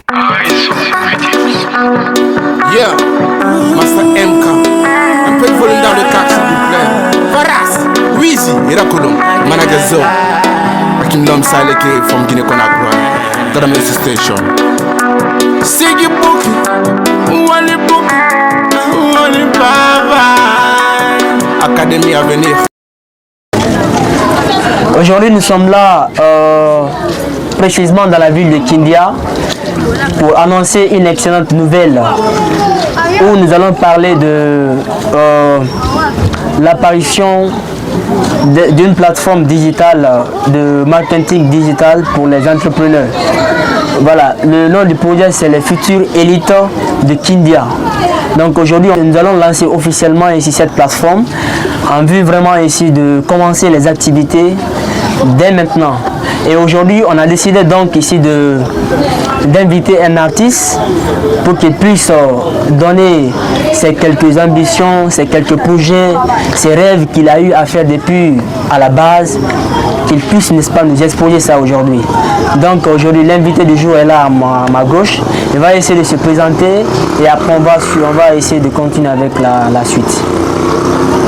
Yeah, Master MK. Un peu de volume dans le cadre, s'il vous plaît. Faras, Weezy, Irakolom, Managazo. Akim Lom Saleke from Guinea Conakry. Tadam Station. Sigi Buki, Wally Buki, Wally Baba. Académie à venir. Aujourd'hui, nous sommes là précisément dans la ville de Kindia pour annoncer une excellente nouvelle où nous allons parler de l'apparition d'une plateforme digitale de marketing digital pour les entrepreneurs. Voilà, le nom du projet c'est les futures élites de Kindia. Donc aujourd'hui nous allons lancer officiellement ici cette plateforme en vue vraiment ici de commencer les activités dès maintenant. Et aujourd'hui on a décidé donc ici d'inviter un artiste pour qu'il puisse donner ses quelques ambitions, ses quelques projets, ses rêves qu'il a eu à faire depuis à la base, qu'il puisse, n'est-ce pas, nous exposer ça aujourd'hui. Donc aujourd'hui l'invité du jour est là à ma gauche, il va essayer de se présenter et après on va essayer de continuer avec la suite.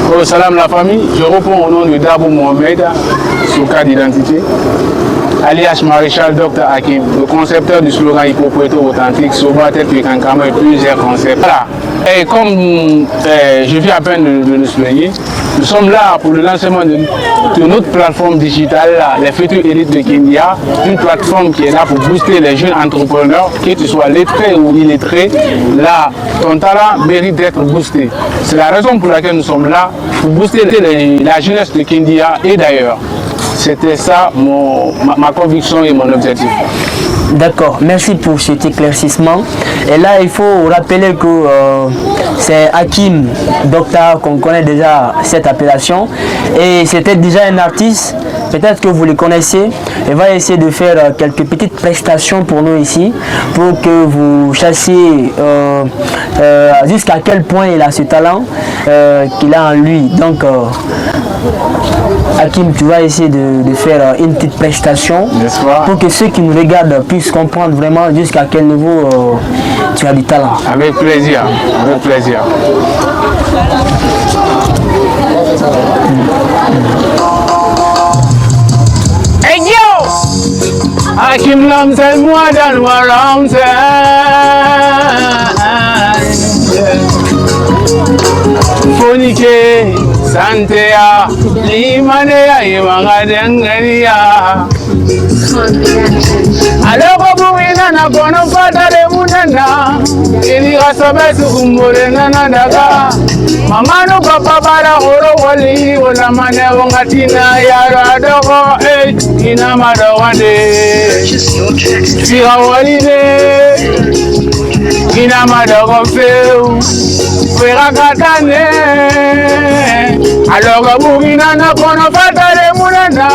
Oh, salam la famille, je réponds au nom de Dabo Mohamed, sous cas d'identité, alias Maréchal Dr Hakim, le concepteur du slogan Hippopoéto authentique, Soba tel que Kankama et plusieurs concepts. Voilà. Et comme je viens à peine de nous souligner, nous sommes là pour le lancement de notre plateforme digitale, les futures élites de Kindia, une plateforme qui est là pour booster les jeunes entrepreneurs, que tu sois lettré ou illettré, là, ton talent mérite d'être boosté. C'est la raison pour laquelle nous sommes là, pour booster la jeunesse de Kindia et d'ailleurs. C'était ça ma conviction et mon objectif. D'accord, merci pour cet éclaircissement. Et là, il faut rappeler que c'est Hakim, docteur, qu'on connaît déjà cette appellation. Et c'était déjà un artiste, peut-être que vous le connaissez. Il va essayer de faire quelques petites prestations pour nous ici, pour que vous sachiez jusqu'à quel point il a ce talent qu'il a en lui. Donc, Hakim, tu vas essayer de faire une petite prestation pour que ceux qui nous regardent puissent comprendre vraiment jusqu'à quel niveau tu as du talent. Avec plaisir, avec plaisir. Hey yo! Hakim Lom said more than what I'm saying. Fonike, Santea, Limanea, Imangadengania. Aloko buina na kono fatale munana ili gasabesu kumbure nana daga mama no papa bara horo wali wala mane wangatina yaro adogo ina madawande siga wali de ina madogo feu fuera katane aloko buina na kono fatale munana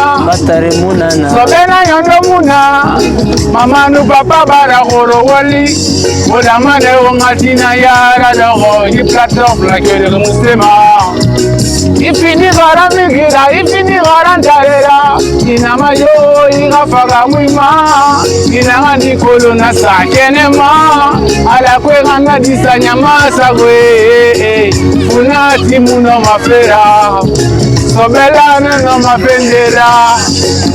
sobena yondo muna mama nu papa bara horo wali wala mane wangatina yara dogo ni plateforme la que de muslima ifini gara migira ifini gara ndarera ina mayo iga faga mwima ina ngandi kolo na sakenema ala kwe ngana disanya masagwe funati muno mafera sobela no mafendera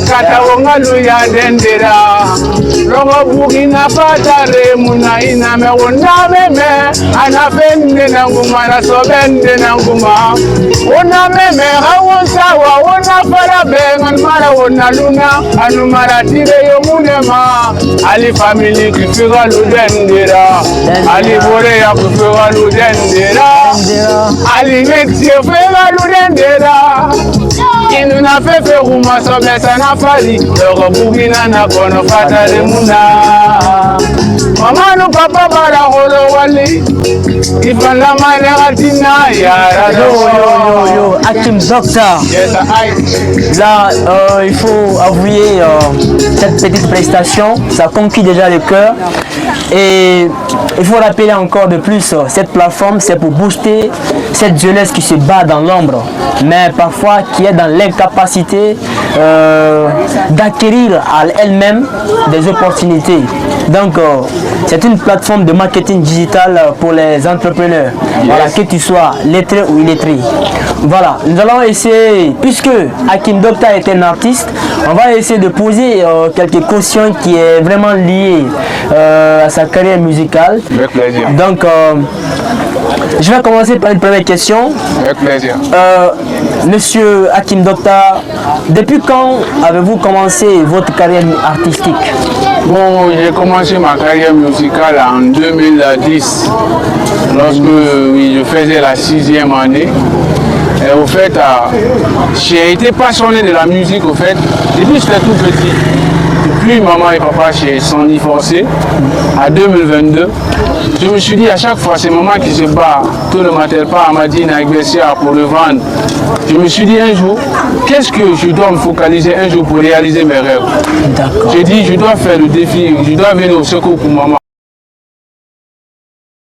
kata wongalu ya dendera rogo bugina patare muna ina me wona meme ana fende na nguma na sobende na nguma wona meme hawon sawa wona para bengan mara wona luna anu mara tire yo munema ali family kifiga lu dendera ali bore ya kifiga lu dendera ali mexie figa lu dendera inu na fefe ruma sobesa na fali loro bugina na kono fatale muna mama no papa bara holo wali Hakim Doctor. Là, il faut avouer cette petite prestation, ça conquit déjà le cœur. Et il faut rappeler encore de plus, cette plateforme, c'est pour booster cette jeunesse qui se bat dans l'ombre, mais parfois qui est dans l'incapacité d'acquérir à elle-même des opportunités. Donc, c'est une plateforme de marketing digital pour les entrepreneurs, voilà, que tu sois lettré ou illettré. Voilà, nous allons essayer, puisque Hakim Doctor est un artiste, on va essayer de poser quelques questions qui est vraiment liées à sa carrière musicale. Avec plaisir. Donc, je vais commencer par une première question. Avec plaisir. Monsieur Hakim Doctor, depuis quand avez-vous commencé votre carrière artistique? Bon, j'ai commencé ma carrière musicale en 2010, lorsque oui, je faisais la 6e année. Et au fait, j'ai été passionné de la musique, au fait, depuis que j'étais tout petit. Depuis maman et papa chez Sandy Forcé, à 2022, je me suis dit à chaque fois, c'est maman qui se bat, tout le matin, pas à Madine, à Bessia pour le vendre. Je me suis dit un jour, qu'est-ce que je dois me focaliser un jour pour réaliser mes rêves? J'ai dit, je dois faire le défi, je dois venir au secours pour maman.